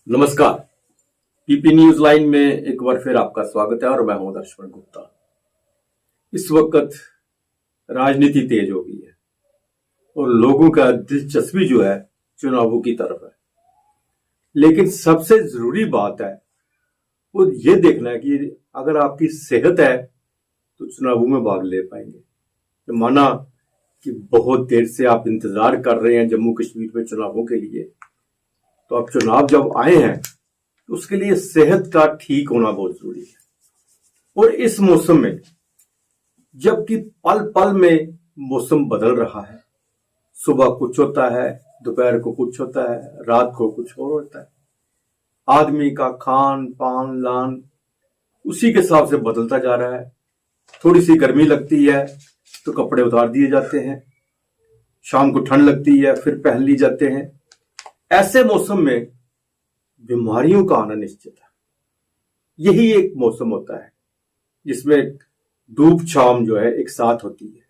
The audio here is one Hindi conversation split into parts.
नमस्कार। पीपी न्यूज लाइन में एक बार फिर आपका स्वागत है और मैं हूं दर्शन गुप्ता। इस वक्त राजनीति तेज हो गई है और लोगों का दिलचस्पी जो है चुनावों की तरफ है, लेकिन सबसे जरूरी बात है वो ये देखना है कि अगर आपकी सेहत है तो चुनावों में भाग ले पाएंगे। तो माना कि बहुत देर से आप इंतजार कर रहे हैं जम्मू कश्मीर में चुनावों के लिए, तो अब चुनाव जब आए हैं तो उसके लिए सेहत का ठीक होना बहुत जरूरी है। और इस मौसम में जबकि पल पल में मौसम बदल रहा है, सुबह कुछ होता है, दोपहर को कुछ होता है, रात को कुछ और होता है, आदमी का खान पान लान उसी के हिसाब से बदलता जा रहा है। थोड़ी सी गर्मी लगती है तो कपड़े उतार दिए जाते हैं, शाम को ठंड लगती है फिर पहन ली जाते हैं। ऐसे मौसम में बीमारियों का आना निश्चित है। यही एक मौसम होता है जिसमें धूप छांव जो है एक साथ होती है।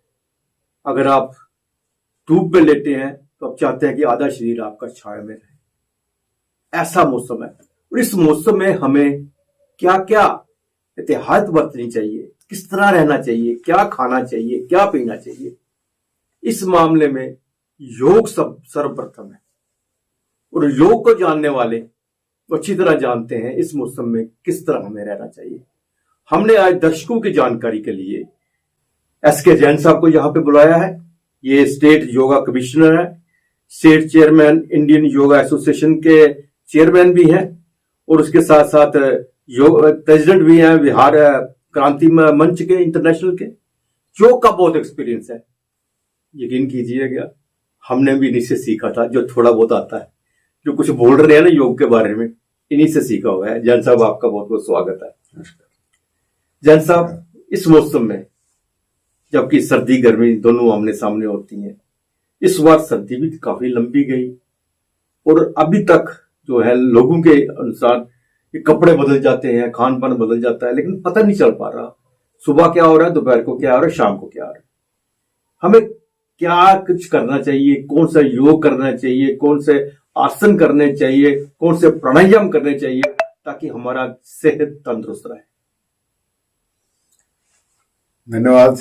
अगर आप धूप में लेटे हैं तो आप चाहते हैं कि आधा शरीर आपका छाया में रहे। ऐसा मौसम है और इस मौसम में हमें क्या क्या एहतियात बरतनी चाहिए, किस तरह रहना चाहिए, क्या खाना चाहिए, क्या पीना चाहिए, इस मामले में योग सर्वप्रथम है। और योग को जानने वाले अच्छी तरह जानते हैं इस मौसम में किस तरह हमें रहना चाहिए। हमने आज दर्शकों की जानकारी के लिए एसके जैन साहब को यहाँ पे बुलाया है। ये स्टेट योगा कमिश्नर है, state chairman Indian yoga association के चेयरमैन भी हैं और उसके साथ साथ योग प्रेसिडेंट भी हैं बिहार क्रांति मंच के इंटरनेशनल के। योग का बहुत एक्सपीरियंस है, यकीन कीजिएगा हमने भी इन्हीं से सीखा था। जो थोड़ा बहुत आता है, जो कुछ बोल रहे हैं ना योग के बारे में, इन्हीं से सीखा हुआ है। जैन साहब आपका बहुत बहुत स्वागत है। जैन साहब, इस मौसम में जबकि सर्दी गर्मी दोनों आमने सामने होती हैं, इस बार सर्दी भी काफी लंबी गई और अभी तक जो है लोगों के अनुसार ये कपड़े बदल जाते हैं, खान पान बदल जाता है, लेकिन पता नहीं चल पा रहा सुबह क्या हो रहा है, दोपहर को क्या हो रहा है, शाम को क्या हो रहा है। हमें क्या कुछ करना चाहिए, कौन सा योग करना चाहिए, कौन से आसन करने चाहिए, कौन से प्राणायाम करने चाहिए ताकि हमारा सेहत तंदुरुस्त रहे। धन्यवाद।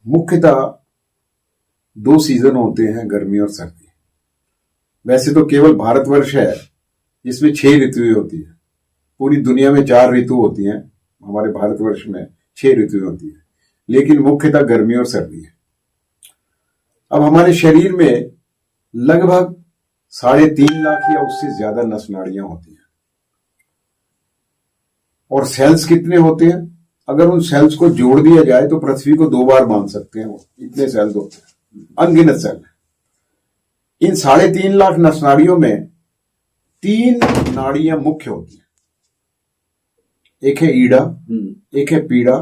मुख्यतः दो सीजन होते हैं, गर्मी और सर्दी। वैसे तो केवल भारतवर्ष है जिसमें 6 ऋतुएं होती है। पूरी दुनिया में 4 ऋतु होती हैं, हमारे भारतवर्ष में 6 ऋतुएं होती है, लेकिन मुख्यतः गर्मी और सर्दी है। अब हमारे शरीर में लगभग 3.5 लाख या उससे ज्यादा नस नाड़ियां होती हैं और सेल्स कितने होते हैं, अगर उन सेल्स को जोड़ दिया जाए तो पृथ्वी को 2 बार बांध सकते हैं। वो इतने सेल्स होते हैं, अनगिनत सेल। इन 3.5 लाख नस नाड़ियों में 3 नाड़ियां मुख्य होती हैं। एक है ईड़ा, एक है पीड़ा,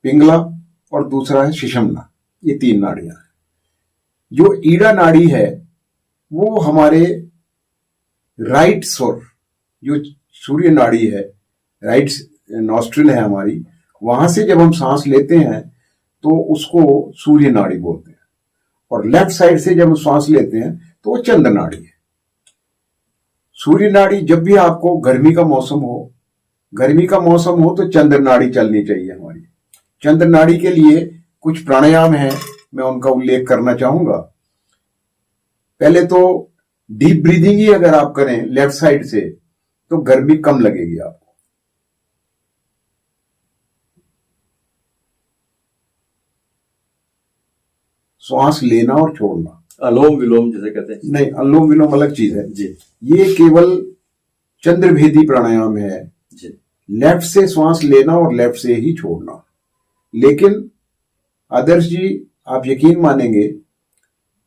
पिंगला और दूसरा है शिशमना। ये 3 नाड़ियां हैं। जो ईड़ा नाड़ी है वो हमारे राइट स्वर, जो सूर्य नाड़ी है, राइट नॉस्ट्रिल है हमारी, वहां से जब हम सांस लेते हैं तो उसको सूर्य नाड़ी बोलते हैं, और लेफ्ट साइड से जब हम सांस लेते हैं तो वो चंद्र नाड़ी है। सूर्य नाड़ी, जब भी आपको गर्मी का मौसम हो तो चंद्र नाड़ी चलनी चाहिए हमारी। चंद्र नाड़ी के लिए कुछ प्राणायाम है, मैं उनका उल्लेख करना चाहूंगा। पहले तो डीप ब्रीदिंग ही अगर आप करें लेफ्ट साइड से तो गर्मी कम लगेगी आपको। श्वास लेना और छोड़ना, अनुलोम विलोम जैसे कहते हैं। नहीं, अनुलोम विलोम अलग चीज है जी। ये केवल चंद्रभेदी प्राणायाम है जी। लेफ्ट से श्वास लेना और लेफ्ट से ही छोड़ना। लेकिन आदर्श जी, आप यकीन मानेंगे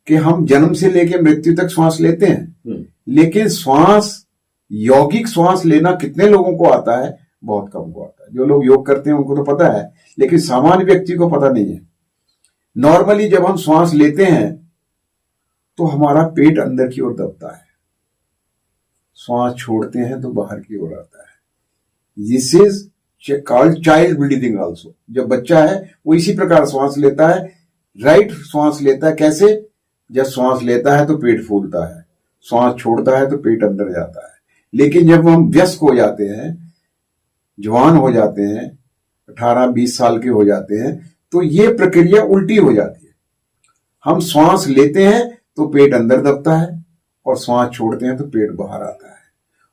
कि हम जन्म से लेकर मृत्यु तक श्वास लेते हैं, लेकिन यौगिक श्वास लेना कितने लोगों को आता है? बहुत कम को आता है। जो लोग योग करते हैं उनको तो पता है, लेकिन सामान्य व्यक्ति को पता नहीं है। नॉर्मली जब हम श्वास लेते हैं तो हमारा पेट अंदर की ओर दबता है, श्वास छोड़ते हैं तो बाहर की ओर आता है। This is called child breathing also. जब बच्चा है वो इसी प्रकार श्वास लेता है, राइट श्वास लेता है। कैसे? जब श्वास लेता है तो पेट फूलता है, श्वास छोड़ता है तो पेट अंदर जाता है। लेकिन जब हम व्यस्क हो जाते हैं, जवान हो जाते हैं, 18-20 साल के हो जाते हैं, तो ये प्रक्रिया उल्टी हो जाती है। हम श्वास लेते हैं तो पेट अंदर दबता है और श्वास छोड़ते हैं तो पेट बाहर आता है।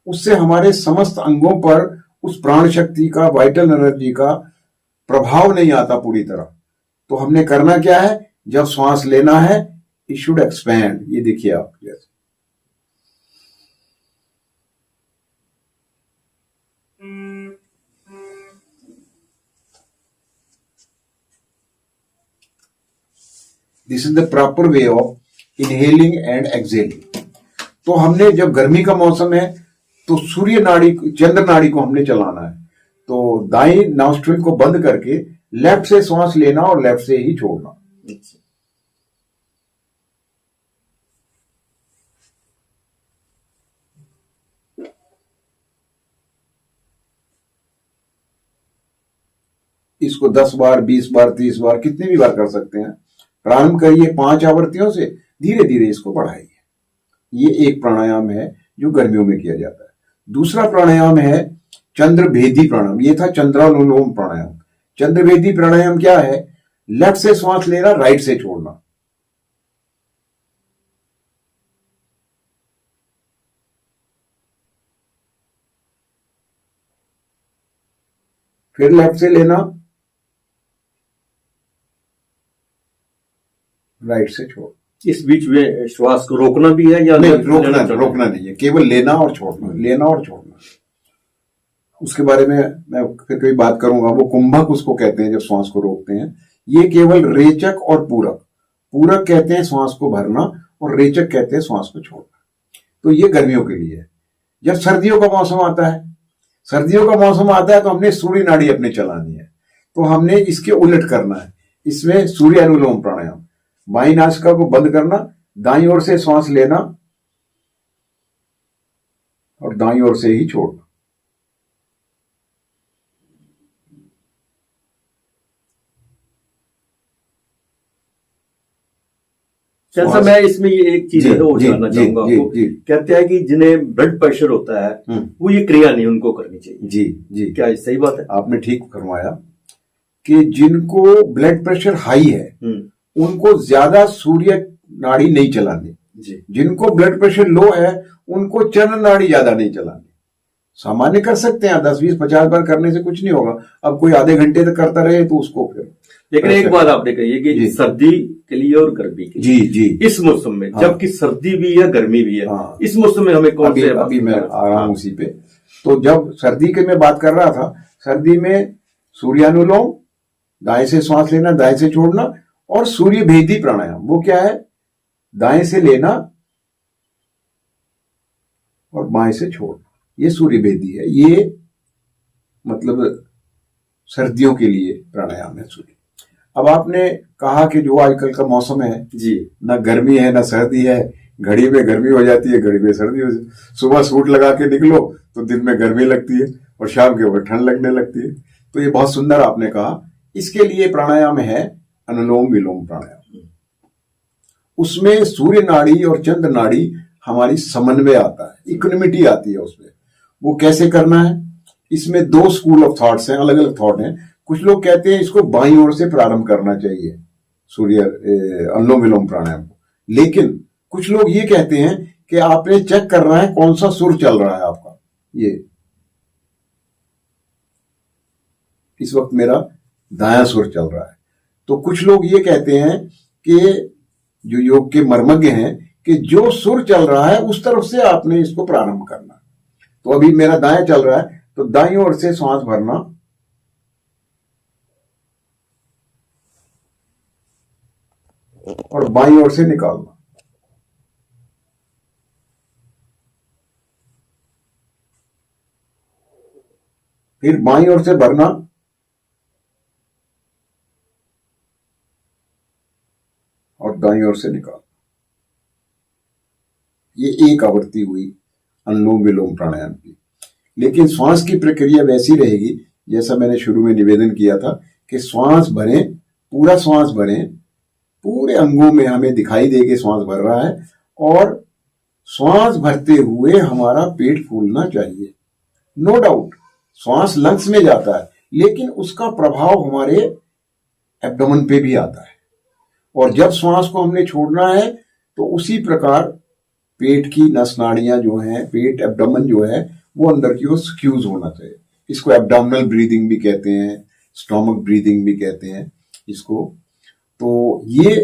उससे हमारे समस्त अंगों पर उस प्राण शक्ति का, वाइटल एनर्जी का प्रभाव नहीं आता पूरी तरह। तो हमने करना क्या है, जब श्वास लेना है, इट शुड एक्सपैंड। ये देखिए आप, जैसे this is the proper way of inhaling and exhaling. तो हमने, जब गर्मी का मौसम है तो सूर्य नाड़ी, चंद्र नाड़ी को हमने चलाना है। तो दाई नॉस्ट्रिल को बंद करके लेफ्ट से श्वास लेना और लेफ्ट से ही छोड़ना। इसको 10 बार, 20 बार, 30 बार, कितनी भी बार कर सकते हैं। प्रारंभ करिए 5 आवृत्तियों से, धीरे धीरे इसको बढ़ाइए। ये एक प्राणायाम है जो गर्मियों में किया जाता है। दूसरा प्राणायाम है चंद्रभेदी प्राणायाम। ये था चंद्रानुलोम प्राणायाम। चंद्रभेदी प्राणायाम क्या है, लेफ्ट से श्वास लेना, राइट से छोड़ना। फिर लेफ्ट से लेना, राइट से छोड़। इस बीच में श्वास को रोकना भी है या नहीं? रोकना नहीं है, केवल लेना और छोड़ना, लेना और छोड़ना। उसके बारे में मैं फिर कभी बात करूंगा। वो कुंभक उसको कहते हैं, जब श्वास को रोकते हैं। ये केवल रेचक और पूरक, पूरक कहते हैं श्वास को भरना और रेचक कहते हैं श्वास को छोड़ना। तो ये गर्मियों के लिए है। जब सर्दियों का मौसम आता है, सर्दियों का मौसम आता है तो हमने सूर्य नाड़ी अपने चलानी है। तो हमने इसके उलट करना है। इसमें सूर्य अनुलोम प्राणायाम, बाई नासिका को बंद करना, दाईं ओर से श्वास लेना और दाईं ओर से ही छोड़ना। जैसा मैं इसमें ये एक चीज और जानना चाहूंगा आपको। कहते हैं कि जिन्हें ब्लड प्रेशर होता है वो ये क्रिया नहीं उनको करनी चाहिए। जी जी, क्या ये सही बात है? आपने ठीक फरमाया कि जिनको ब्लड प्रेशर हाई है उनको ज्यादा सूर्य नाड़ी नहीं चलानी। जिनको ब्लड प्रेशर लो है उनको चंद्र नाड़ी ज्यादा नहीं चलानी। सामान्य कर सकते हैं, 10, 20, 50 बार करने से कुछ नहीं होगा। अब कोई आधे घंटे तक करता रहे तो उसको फिर। लेकिन एक बात आपने कही है कि सर्दी के लिए और गर्मी के लिए, जी जी, इस मौसम में, जबकि सर्दी भी है गर्मी भी है, इस मौसम में हमें कौन से? अभी मैं आ रहा हूं उसी पे। तो जब सर्दी के मैं बात कर रहा था, सर्दी में सूर्यानुलोम, दाएं से श्वास लेना, दाएं से छोड़ना, और सूर्य भेदी प्राणायाम। वो क्या है, दाएं से लेना और बाएं से छोड़ना। ये सूर्य भेदी है। ये मतलब सर्दियों के लिए प्राणायाम है सूर्य। अब आपने कहा कि जो आजकल का मौसम है जी, ना गर्मी है ना सर्दी है, घड़ी में गर्मी हो जाती है, घड़ी में सर्दी हो जाती है। सुबह सूट लगा के निकलो तो दिन में गर्मी लगती है और शाम के ऊपर ठंड लगने लगती है। तो ये बहुत सुंदर आपने कहा। इसके लिए प्राणायाम है अनुलोम विलोम प्राणायाम। उसमें सूर्य नाड़ी और चंद्र नाड़ी हमारी समन्वय आता है, इक्विनिमिटी आती है उसमें। वो कैसे करना है, इसमें 2 स्कूल ऑफ थॉट्स हैं, अलग अलग थॉट हैं। कुछ लोग कहते हैं इसको बाईं ओर से प्रारंभ करना चाहिए, सूर्य अनुलोम विलोम प्राणायाम को। लेकिन कुछ लोग ये कहते हैं कि आपने चेक करना है कौन सा सुर चल रहा है आपका। ये इस वक्त मेरा दायां सुर चल रहा है। तो कुछ लोग ये कहते हैं कि जो योग के मर्मज्ञ हैं कि जो सुर चल रहा है उस तरफ से आपने इसको प्रारंभ करना। तो अभी मेरा दायां चल रहा है तो दाईं ओर से श्वास भरना और बाईं ओर से निकालना। फिर बाईं ओर से भरना और दाईं ओर से निकालना। ये एक आवृत्ति हुई अनुलोम विलोम प्राणायाम की। लेकिन श्वास की प्रक्रिया वैसी रहेगी जैसा मैंने शुरू में निवेदन किया था कि श्वास भरें, पूरा श्वास भरें, पूरे अंगों में हमें दिखाई दे के श्वास भर रहा है, और श्वास भरते हुए हमारा पेट फूलना चाहिए। नो डाउट श्वास लंग्स में जाता है, लेकिन उसका प्रभाव हमारे एब्डोमेन पे भी आता है, और जब श्वास को हमने छोड़ना है तो उसी प्रकार पेट की नस नाड़ियां जो हैं, पेट एब्डोमेन जो है वो अंदर की ओर स्क्यूज होना चाहिए। इसको एब्डोमिनल ब्रीदिंग भी कहते हैं, स्टोमक ब्रीदिंग भी कहते हैं इसको। तो ये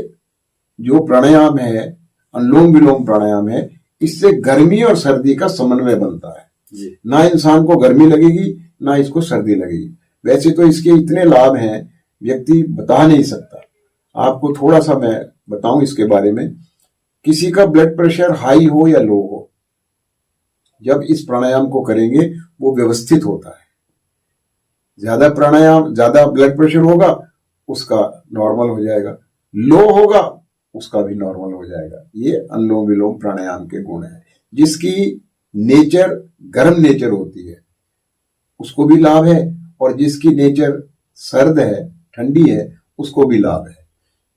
जो प्राणायाम है, अनुलोम विलोम प्राणायाम है, इससे गर्मी और सर्दी का समन्वय बनता है जी। ना इंसान को गर्मी लगेगी ना इसको सर्दी लगेगी। वैसे तो इसके इतने लाभ हैं व्यक्ति बता नहीं सकता। आपको थोड़ा सा मैं बताऊं इसके बारे में। किसी का ब्लड प्रेशर हाई हो या लो हो, जब इस प्राणायाम को करेंगे वो व्यवस्थित होता है। ज्यादा प्राणायाम, ज्यादा ब्लड प्रेशर होगा उसका नॉर्मल हो जाएगा, लो होगा उसका भी नॉर्मल हो जाएगा। ये अनुलोम विलोम प्राणायाम के गुण है। जिसकी नेचर गर्म नेचर होती है उसको भी लाभ है, और जिसकी नेचर सर्द है, ठंडी है, उसको भी लाभ है।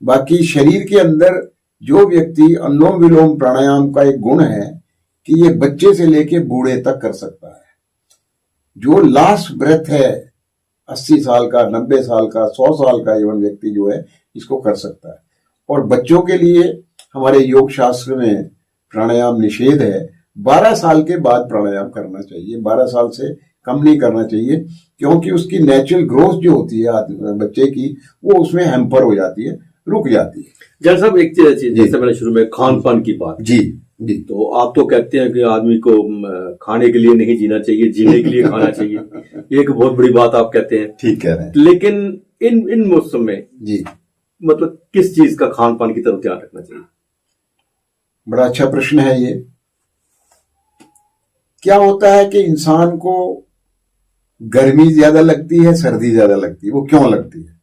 बाकी शरीर के अंदर जो व्यक्ति, अनुलोम विलोम प्राणायाम का एक गुण है कि ये बच्चे से लेके बूढ़े तक कर सकता है। जो लास्ट ब्रेथ है 80 साल का, 90 साल का, 100 साल का इवन व्यक्ति जो है इसको कर सकता है। और बच्चों के लिए हमारे योग शास्त्र में प्राणायाम निषेध है। 12 साल के बाद प्राणायाम करना चाहिए, 12 साल से कम नहीं करना चाहिए, क्योंकि उसकी नेचुरल ग्रोथ जो होती है बच्चे की वो उसमें हैम्पर हो जाती है, रुक जाती है। जैसे साहब एक चीज, जैसे मैंने शुरू में खान पान की बात जी जी, तो आप तो कहते हैं कि आदमी को खाने के लिए नहीं जीना चाहिए, जीने के लिए खाना चाहिए। एक बहुत बड़ी बात आप कहते हैं, ठीक कह रहे हैं। लेकिन इन मौसम में जी मतलब किस चीज का खान पान की तरफ ध्यान रखना चाहिए? बड़ा अच्छा प्रश्न है ये। क्या होता है कि इंसान को गर्मी ज्यादा लगती है, सर्दी ज्यादा लगती है। वो क्यों लगती है?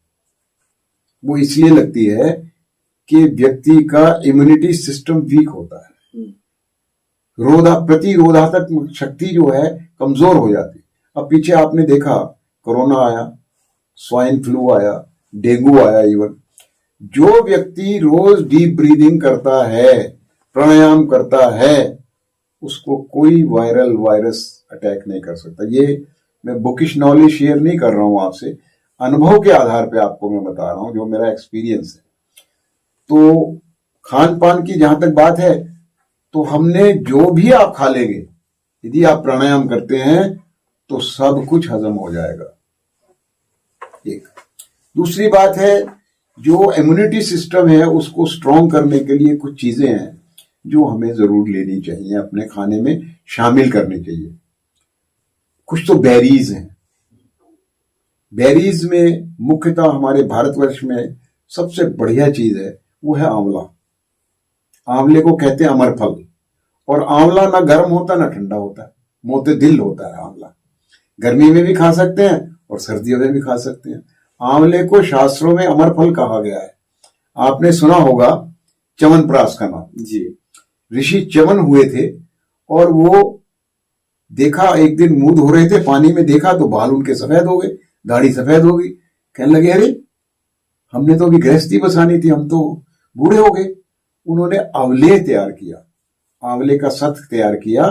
वो इसलिए लगती है कि व्यक्ति का इम्यूनिटी सिस्टम वीक होता है, प्रतिरोधात्मक शक्ति जो है कमजोर हो जाती है। अब पीछे आपने देखा कोरोना आया, स्वाइन फ्लू आया, डेंगू आया। इवन जो व्यक्ति रोज डीप ब्रीदिंग करता है, प्राणायाम करता है, उसको कोई वायरस अटैक नहीं कर सकता। ये मैं बुकिश नॉलेज शेयर नहीं कर रहा हूं आपसे, अनुभव के आधार पे आपको मैं बता रहा हूं, जो मेरा एक्सपीरियंस है। तो खान पान की जहां तक बात है, तो हमने जो भी आप खा लेंगे, यदि आप प्राणायाम करते हैं तो सब कुछ हजम हो जाएगा। एक दूसरी बात है, जो इम्यूनिटी सिस्टम है उसको स्ट्रॉन्ग करने के लिए कुछ चीजें हैं जो हमें जरूर लेनी चाहिए, अपने खाने में शामिल करनी चाहिए। कुछ तो बेरीज हैं। बेरीज में मुख्यतः हमारे भारतवर्ष में सबसे बढ़िया चीज है वो है आंवला। आंवले को कहते हैं अमर फल। और आंवला ना गर्म होता ना ठंडा होता है, मोते दिल होता है आंवला। गर्मी में भी खा सकते हैं और सर्दियों में भी खा सकते हैं। आंवले को शास्त्रों में अमर फल कहा गया है। आपने सुना होगा च्यवनप्राश का नाम जी। ऋषि च्यवन हुए थे और वो देखा, एक दिन मुंह धो रहे थे, पानी में देखा तो बाल उनके सफेद हो गए, दाढ़ी सफेद हो गई। कहने लगे अरे हमने तो अभी गृहस्थी बसानी थी, हम तो बूढ़े हो गए। उन्होंने आंवले तैयार किया, आंवले का सत्व तैयार किया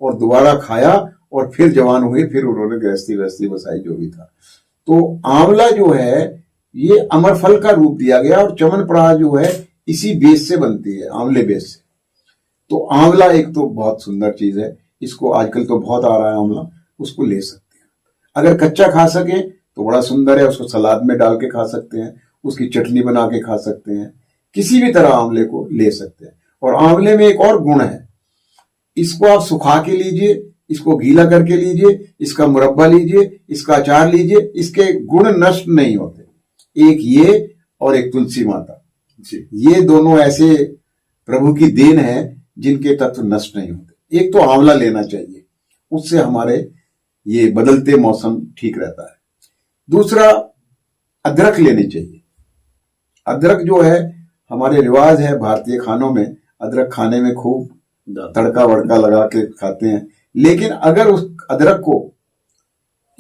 और दोबारा खाया और फिर जवान हुए, फिर उन्होंने गृहस्थी बसाई जो भी था। तो आंवला जो है ये अमर फल का रूप दिया गया, और च्यवनप्राश जो है इसी बेस से बनती है, आंवले बेस से। तो आंवला एक तो बहुत सुंदर चीज है, इसको आजकल तो बहुत आ रहा है आंवला, उसको ले सकते हैं। अगर कच्चा खा सके तो बड़ा सुंदर है, उसको सलाद में डाल के खा सकते हैं, उसकी चटनी बना के खा सकते हैं, किसी भी तरह आंवले को ले सकते हैं। और आंवले में एक और गुण है, इसको आप सुखा के लीजिए, इसको गीला करके लीजिए, इसका मुरब्बा लीजिए, इसका अचार लीजिए, इसके गुण नष्ट नहीं होते। एक ये और एक तुलसी माता जी, ये दोनों ऐसे प्रभु की देन है जिनके तत्व नष्ट नहीं होते। एक तो आंवला लेना चाहिए, उससे हमारे ये बदलते मौसम ठीक रहता है। दूसरा अदरक लेनी चाहिए। अदरक जो है हमारे रिवाज है भारतीय खानों में, अदरक खाने में खूब तड़का वड़का लगा के खाते हैं। लेकिन अगर उस अदरक को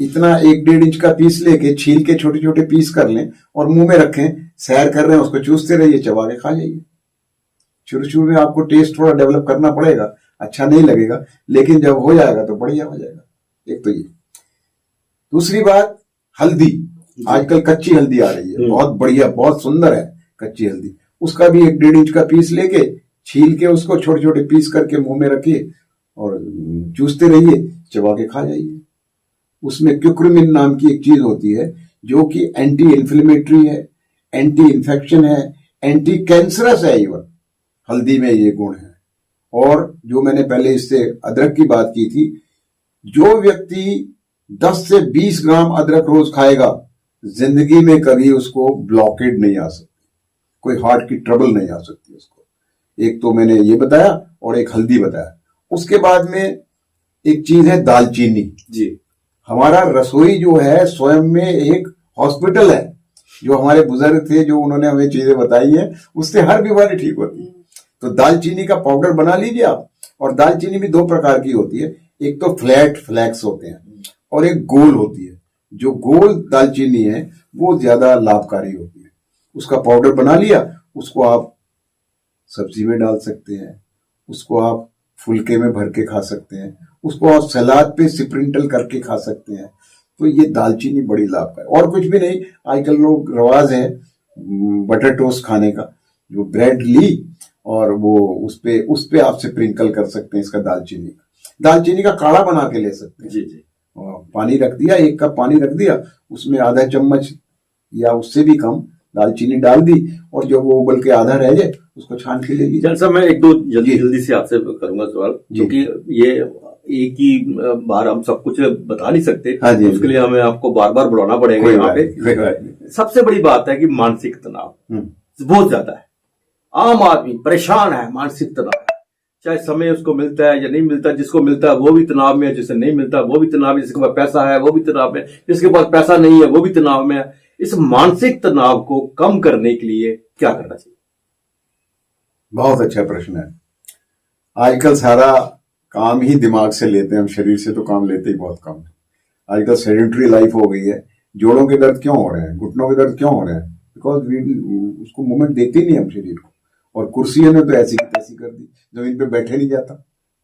इतना 1-1.5 इंच का पीस लेके छील के छोटे छोटे पीस कर लें और मुंह में रखें, सैर कर रहे हैं उसको चूसते रहिए, चबा के खा जाइए। शुरू शुरू में आपको टेस्ट थोड़ा डेवलप करना पड़ेगा, अच्छा नहीं लगेगा, लेकिन जब हो जाएगा तो बढ़िया हो जाएगा। एक तो ये। दूसरी बात, हल्दी। आजकल कच्ची हल्दी आ रही है, बहुत बढ़िया, बहुत सुंदर है कच्ची हल्दी। उसका भी 1-1.5 इंच का पीस लेके छील के उसको छोटे छोटे पीस करके मुंह में रखिए और चूसते रहिए, चबा के खा जाइए। उसमें क्यूक्रुमिन नाम की एक चीज होती है जो कि एंटी इन्फ्लेमेटरी है, एंटी इन्फेक्शन है, एंटी कैंसरस है। इवन हल्दी में ये गुण है। और जो मैंने पहले इससे अदरक की बात की थी, जो व्यक्ति 10 से 20 ग्राम अदरक रोज खाएगा, जिंदगी में कभी उसको ब्लॉकेड नहीं आ सकती, कोई हार्ट की ट्रबल नहीं आ सकती उसको। एक तो मैंने ये बताया और एक हल्दी बताया। उसके बाद में एक चीज है दालचीनी जी। हमारा रसोई जो है स्वयं में एक हॉस्पिटल है। जो हमारे बुजुर्ग थे, जो उन्होंने हमें चीजें बताई है, उससे हर बीमारी ठीक होती है। तो दालचीनी का पाउडर बना लीजिए आप। और दालचीनी भी 2 प्रकार की होती है, एक तो फ्लैट फ्लैक्स होते हैं और एक गोल होती है। जो गोल दालचीनी है वो ज्यादा लाभकारी होती है। उसका पाउडर बना लिया, उसको आप सब्जी में डाल सकते हैं, उसको आप फुलके में भर के खा सकते हैं, उसको आप सलाद पे स्प्रिंकल करके खा सकते हैं। तो ये दालचीनी बड़ी लाभकारी। और कुछ भी नहीं, आजकल लोग रवाज है बटर टोस्ट खाने का। जो ब्रेड ली और वो उस पे आप स्प्रिंकल कर सकते हैं इसका दालचीनी का काढ़ा बना के ले सकते हैं। जी जी। पानी रख दिया, 1 कप पानी रख दिया, उसमें आधा चम्मच या उससे भी कम दालचीनी डाल दी और जब वो उबल के आधा रह जाए उसको छान के ले लीजिए। चल सर, मैं एक दो जल्दी से आपसे करूंगा सवाल, क्योंकि ये एक ही बार हम सब कुछ बता नहीं सकते। हाँ जी, उसके लिए हमें आपको बार बार बुलाना पड़ेगा यहाँ पे। सबसे बड़ी बात है कि मानसिक तनाव बहुत ज्यादा है। आम आदमी परेशान है, मानसिक तनाव है, चाहे समय उसको मिलता है या नहीं मिलता। जिसको मिलता है वो भी तनाव में है, जिसे नहीं मिलता वो भी तनाव में, जिसके पास पैसा है वो भी तनाव में, जिसके पास पैसा नहीं है वो भी तनाव में है। इस मानसिक तनाव को कम करने के लिए क्या करना चाहिए? बहुत अच्छा प्रश्न है। आजकल सारा काम ही दिमाग से लेते हैं हम, शरीर से तो काम लेते ही बहुत कम है। आजकल सेडेंटरी लाइफ हो गई है। जोड़ों के दर्द क्यों हो रहे हैं, घुटनों के दर्द क्यों हो रहे हैं? बिकॉज उसको मूवमेंट देते ही नहीं हम शरीर को। और कुर्सियों ने तो ऐसी की तैसी कर दी, जमीन पे बैठे नहीं जाता।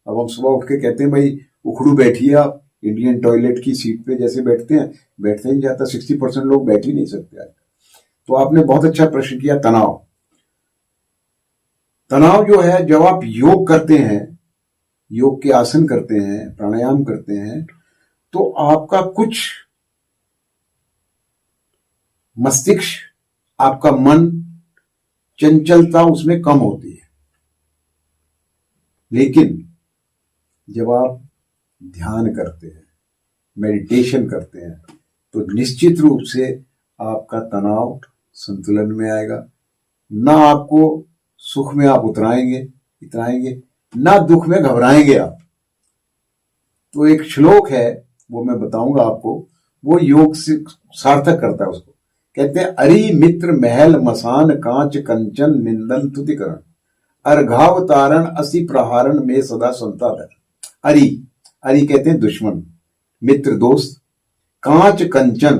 अब हम सुबह उठ के कहते हैं भाई उखड़ू बैठिए आप, इंडियन टॉयलेट की सीट पे जैसे बैठते हैं, बैठते नहीं जाता। 60% लोग बैठ ही नहीं सकते आज। तो आपने बहुत अच्छा प्रश्न किया। तनाव जो है, जब आप योग करते हैं, योग के आसन करते हैं, प्राणायाम करते हैं, तो आपका कुछ मस्तिष्क, आपका मन, चंचलता उसमें कम होती है। लेकिन जब आप ध्यान करते हैं, मेडिटेशन करते हैं, तो निश्चित रूप से आपका तनाव संतुलन में आएगा। ना आपको सुख में आप इतराएंगे, ना दुख में घबराएंगे आप। तो एक श्लोक है, वो मैं बताऊंगा आपको, वो योग से सार्थक करता है उसको। कहते हैं, अरि मित्र महल मसान कांच कंचन निंदन तुतिकरण, अर्घावतारण असी प्रहारण में सदा संताधर। अरि कहते हैं दुश्मन, मित्र दोस्त, कांच कंचन,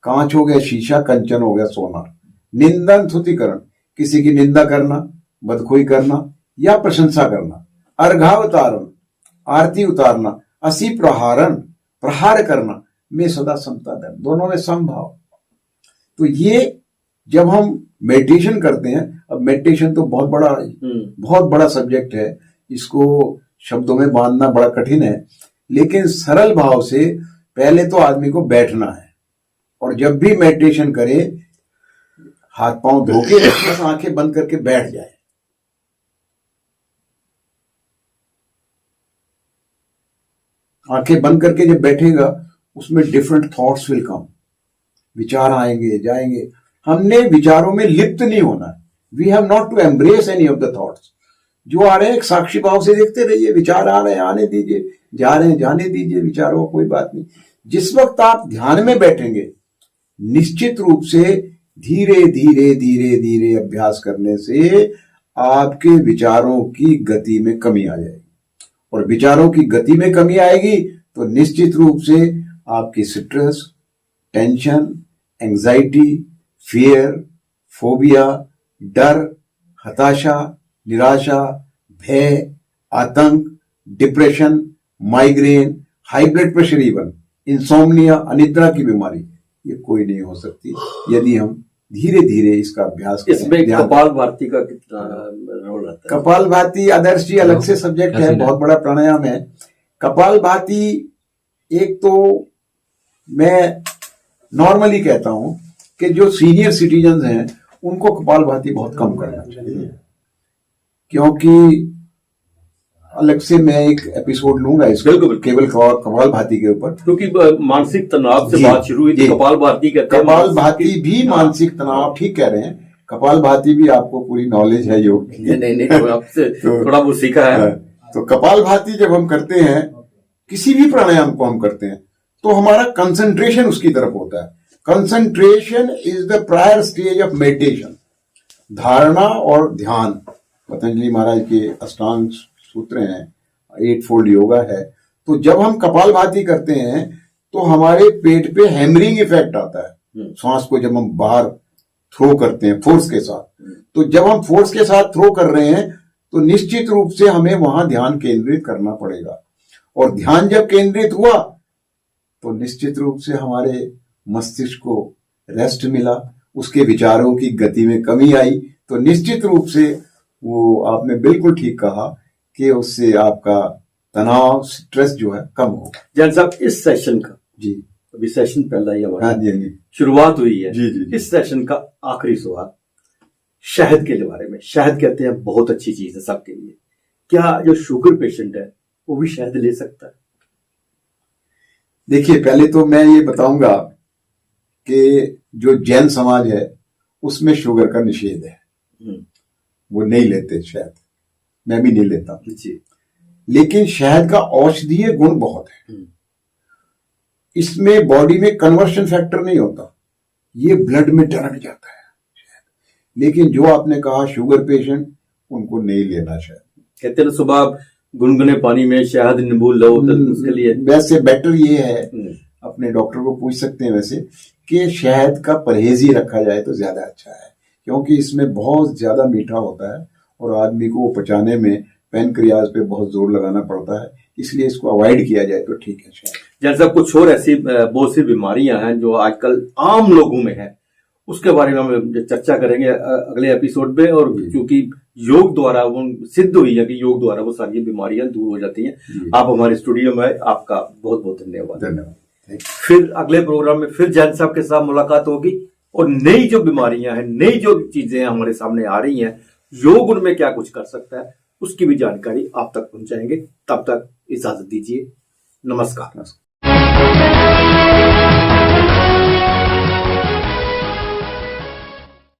कांच हो गया शीशा, कंचन हो गया सोना, निंदन तुतिकरण किसी की निंदा करना, बदखोई करना या प्रशंसा करना, अर्घावतारण आरती उतारना, असी प्रहारण प्रहार करना, में सदा संताधर, दोनों में समभाव। तो ये जब हम मेडिटेशन करते हैं, अब मेडिटेशन तो बहुत बड़ा सब्जेक्ट है, इसको शब्दों में बांधना बड़ा कठिन है। लेकिन सरल भाव से पहले तो आदमी को बैठना है, और जब भी मेडिटेशन करे हाथ पांव धो के बस आंखें बंद करके बैठ जाए। आंखें बंद करके जब बैठेगा, उसमें डिफरेंट थॉट्स विल कम, विचार आएंगे जाएंगे। हमने विचारों में लिप्त नहीं होना। We have not to embrace any of the thoughts. जो आ रहे हैं एक साक्षी भाव से देखते रहिए, विचार आ रहे हैं आने दीजिए, जा रहे हैं जाने दीजिए विचारों, कोई बात नहीं। जिस वक्त आप ध्यान में बैठेंगे, निश्चित रूप से धीरे धीरे धीरे धीरे अभ्यास करने से आपके विचारों की गति में कमी आ जाएगी। और विचारों की गति में कमी आएगी तो निश्चित रूप से आपकी stress, tension, anxiety, fear, phobia, डर, हताशा, निराशा, भय, आतंक, depression, migraine, high blood pressure, even insomnia, अनिद्रा की बीमारी, ये कोई नहीं हो सकती यदि हम धीरे धीरे इसका अभ्यास करें। इसमें कपाल भारती का कितना रोल रहता है? कपाल भाती आदर्श जी अलग से सब्जेक्ट है, बहुत बड़ा प्राणायाम है। कपाल भाती एक तो मैं नॉर्मली कहता हूं कि जो सीनियर सिटीजन हैं उनको कपाल भाती बहुत कम करना चाहिए, क्योंकि अलग से मैं एक एपिसोड लूंगा इसको केवल कपाल भाती के ऊपर, क्योंकि मानसिक तनाव से बात शुरू हुई थी। कपाल भाती कहते हैं, कपाल भाती भी मानसिक तनाव, ठीक कह रहे हैं, कपाल भाती भी आपको पूरी नॉलेज है योग की। नहीं आपसे थोड़ा वो सीखा है। तो कपाल भाती जब हम करते हैं, किसी भी प्राणायाम को हम करते हैं, तो हमारा कंसंट्रेशन उसकी तरफ होता है। Concentration is the prior stage of meditation. धारणा और ध्यान, पतंजलि महाराज के अष्टांग सूत्र हैं, 8 फोल्ड योगा है। तो जब हम कपाल भाती करते हैं तो हमारे पेट पे हैमरिंग इफेक्ट आता है। सांस को जब हम बाहर थ्रो करते हैं फोर्स के साथ, तो जब हम फोर्स के साथ थ्रो कर रहे हैं तो निश्चित रूप से हमें वहां ध्यान केंद्रित करना पड़ेगा। और ध्यान जब केंद्रित हुआ तो निश्चित रूप से हमारे मस्तिष्क को रेस्ट मिला, उसके विचारों की गति में कमी आई, तो निश्चित रूप से वो आपने बिल्कुल ठीक कहा कि उससे आपका तनाव, स्ट्रेस जो है कम होगा। जैन साहब, इस सेशन का जी अभी सेशन पहला ही हमारा हाँ जी शुरुआत हुई है। जी। इस सेशन का आखिरी सवाल शहद के बारे में। शहद कहते हैं बहुत अच्छी चीज है सबके लिए, क्या जो शुगर पेशेंट है वो भी शहद ले सकता है? देखिए, पहले तो मैं ये बताऊंगा कि जो जैन समाज है उसमें शुगर का निषेध है, वो नहीं लेते शहद, मैं भी नहीं लेता जी। लेकिन शहद का औषधीय गुण बहुत है। इसमें बॉडी में कन्वर्शन फैक्टर नहीं होता, ये ब्लड में टरक जाता है शहद। लेकिन जो आपने कहा शुगर पेशेंट, उनको नहीं लेना शहद। कहते हैं सुबह गुनगुने पानी में शहद नींबू लो, तो उसके लिए वैसे बेटर ये है, अपने डॉक्टर को पूछ सकते हैं वैसे, कि शहद का परहेज ही रखा जाए तो ज्यादा अच्छा है, क्योंकि इसमें बहुत ज्यादा मीठा होता है और आदमी को पचाने में पैनक्रियाज पे बहुत जोर लगाना पड़ता है, इसलिए इसको अवॉइड किया जाए तो ठीक है शहद। जैसा कुछ और ऐसी बहुत सी बीमारियां हैं जो आजकल आम लोगों में है, उसके बारे में हम चर्चा करेंगे अगले एपिसोड में। और क्योंकि योग द्वारा वो सिद्ध हुई है कि योग द्वारा वो सारी बीमारियां दूर हो जाती हैं। आप हमारे स्टूडियो में, आपका बहुत बहुत धन्यवाद। फिर अगले प्रोग्राम में फिर जैन साहब के साथ मुलाकात होगी और नई जो बीमारियां हैं, नई जो चीजें हमारे सामने आ रही हैं, योग उनमें क्या कुछ कर सकता है, उसकी भी जानकारी आप तक पहुंचाएंगे। तब तक इजाजत दीजिए, नमस्कार।